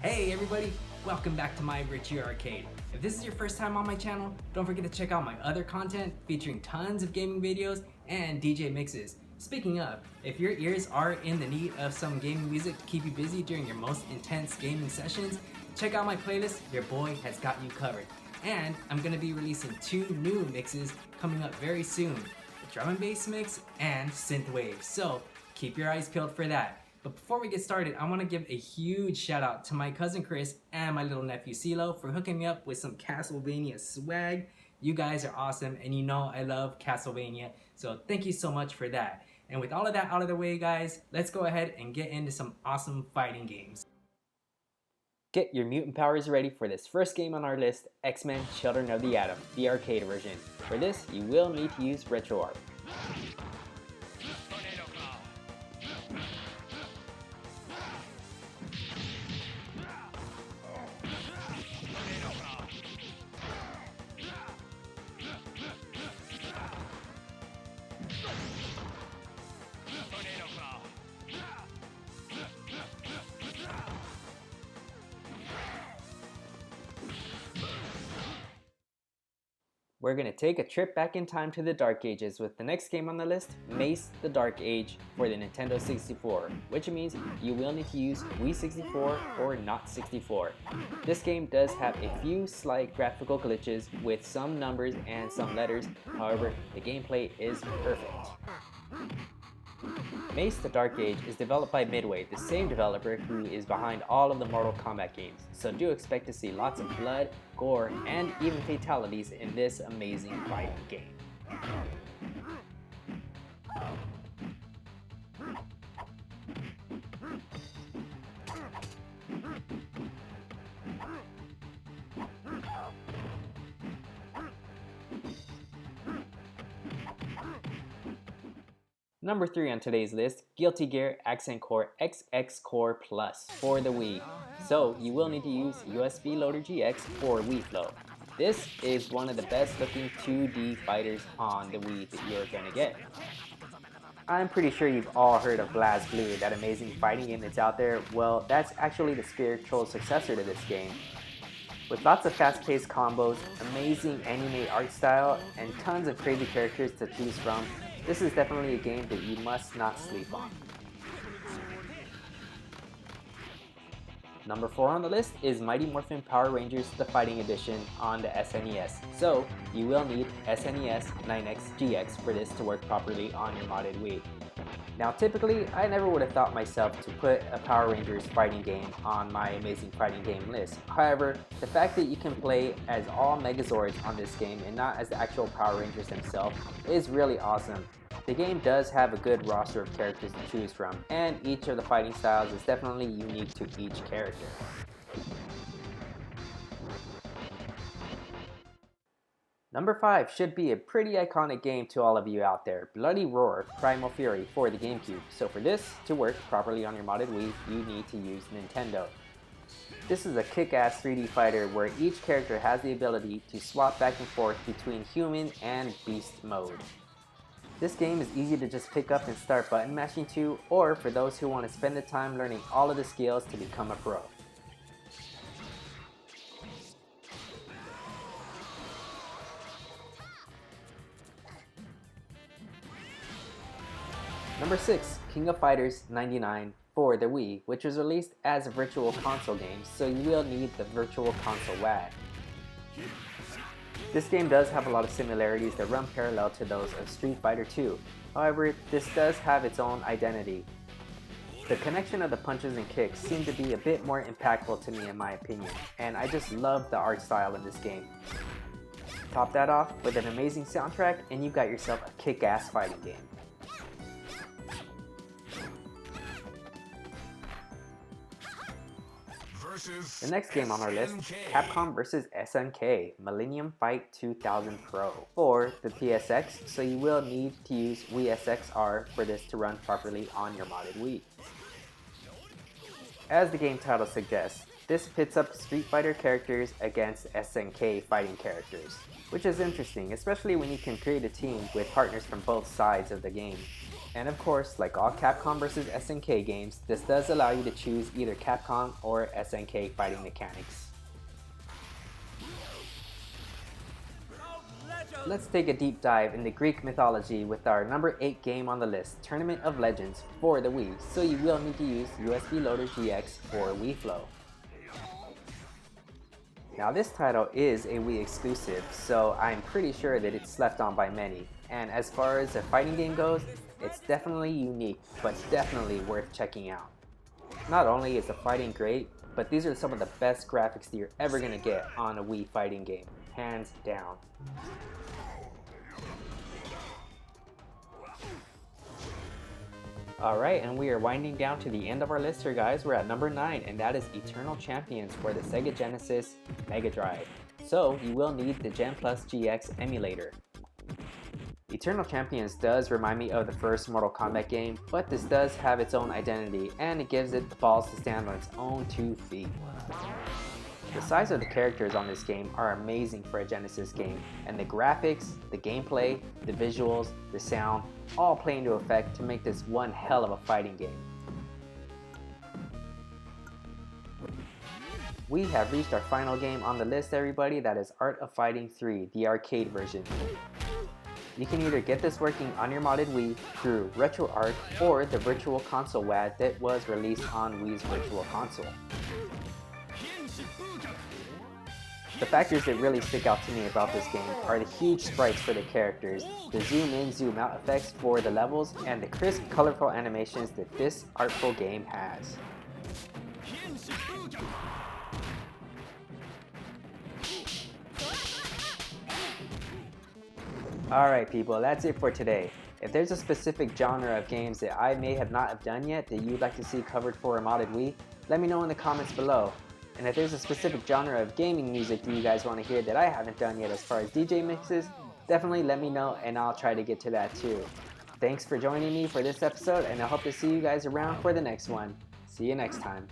Hey everybody, welcome back to my Richie Arcade. If this is your first time on my channel, don't forget to check out my other content featuring tons of gaming videos and DJ mixes. Speaking of, if your ears are in the need of some gaming music to keep you busy during your most intense gaming sessions, check out my playlist, your boy has got you covered. And I'm going to be releasing 2 new mixes coming up very soon, a drum and bass mix and synthwave, so keep your eyes peeled for that. But before we get started, I want to give a huge shout out to my cousin Chris and my little nephew CeeLo for hooking me up with some Castlevania swag. You guys are awesome, and you know I love Castlevania, so thank you so much for that. And with all of that out of the way, guys, let's go ahead and get into some awesome fighting games. Get your mutant powers ready for this first game on our list, XMen Children of the Atom, the arcade version. For this, you will need to use Retroarch. We're going to take a trip back in time to the Dark Ages with the next game on the list, Mace The Dark Age for the Nintendo 64, which means you will need to use WiiSx or not 64. This game does have a few slight graphical glitches with some numbers and some letters, however, the gameplay is perfect. Mace The Dark Age is developed by Midway, the same developer who is behind all of the Mortal Kombat games, so do expect to see lots of blood, gore, and even fatalities in this amazing fighting game. Number 3 on today's list, Guilty Gear Accent Core XX Core Plus for the Wii. So you will need to use USB Loader GX or Wiiflow. This is one of the best looking 2D fighters on the Wii that you're gonna get. I'm pretty sure you've all heard of BlazBlue, that amazing fighting game that's out there. Well, that's actually the spiritual successor to this game. With lots of fast-paced combos, amazing anime art style, and tons of crazy characters to choose from, this is definitely a game that you must not sleep on. Number 4 on the list is Mighty Morphin Power Rangers The Fighting Edition on the SNES. So you will need SNES 9X GX for this to work properly on your modded Wii. Now typically, I never would have thought myself to put a Power Rangers fighting game on my amazing fighting game list. However, the fact that you can play as all Megazords on this game and not as the actual Power Rangers themselves is really awesome. The game does have a good roster of characters to choose from, and each of the fighting styles is definitely unique to each character. Number 5 should be a pretty iconic game to all of you out there, Bloody Roar Primal Fury for the Gamecube. So for this to work properly on your modded Wii, you need to use Nintendont. This is a kick-ass 3D fighter where each character has the ability to swap back and forth between human and beast mode. This game is easy to just pick up and start button mashing to, or for those who want to spend the time learning all of the skills to become a pro. Number 6, King of Fighters 99 for the Wii, which was released as a virtual console game, so you will need the virtual console WAD. This game does have a lot of similarities that run parallel to those of Street Fighter 2. However, this does have its own identity. The connection of the punches and kicks seem to be a bit more impactful to me in my opinion, and I just love the art style in this game. Top that off with an amazing soundtrack and you got yourself a kick-ass fighting game. The next game on our list, Capcom Vs SNK Millennium Fight 2000 Pro for the PSX, so you will need to use WiisxR for this to run properly on your modded Wii. As the game title suggests, This pits up Street Fighter characters against SNK fighting characters, which is interesting, especially when you can create a team with partners from both sides of the game. And of course, like all Capcom vs SNK games, this does allow you to choose either Capcom or SNK fighting mechanics. Let's take a deep dive into Greek mythology with our number 8 game on the list, Tournament of Legends for the Wii, so you will need to use USB Loader GX or Wiiflow. Now this title is a Wii exclusive, so I'm pretty sure that it's slept on by many, and as far as a fighting game goes, it's definitely unique, but definitely worth checking out. Not only is the fighting great, but these are some of the best graphics that you're ever going to get on a Wii fighting game, hands down. Alright, and we are winding down to the end of our list here, guys. We're at number 9, and that is Eternal Champions for the Sega Genesis MegaDrive. So, you will need the GenPlus GX emulator. Eternal Champions does remind me of the first Mortal Kombat game, but this does have its own identity, and it gives it the balls to stand on its own 2 feet. The size of the characters on this game are amazing for a Genesis game, and the graphics, the gameplay, the visuals, the sound, all play into effect to make this one hell of a fighting game. We have reached our final game on the list, everybody. That is Art of Fighting 3, the arcade version. You can either get this working on your modded Wii through Retroarch or the Virtual Console WAD that was released on Wii's Virtual Console. The factors that really stick out to me about this game are the huge sprites for the characters, the zoom in, zoom out effects for the levels, and the crisp, colorful animations that this artful game has. Alright people, that's it for today. If there's a specific genre of games that I may have not have done yet that you'd like to see covered for a modded Wii, let me know in the comments below. And if there's a specific genre of gaming music that you guys want to hear that I haven't done yet as far as DJ mixes, definitely let me know and I'll try to get to that too. Thanks for joining me for this episode, and I hope to see you guys around for the next one. See you next time.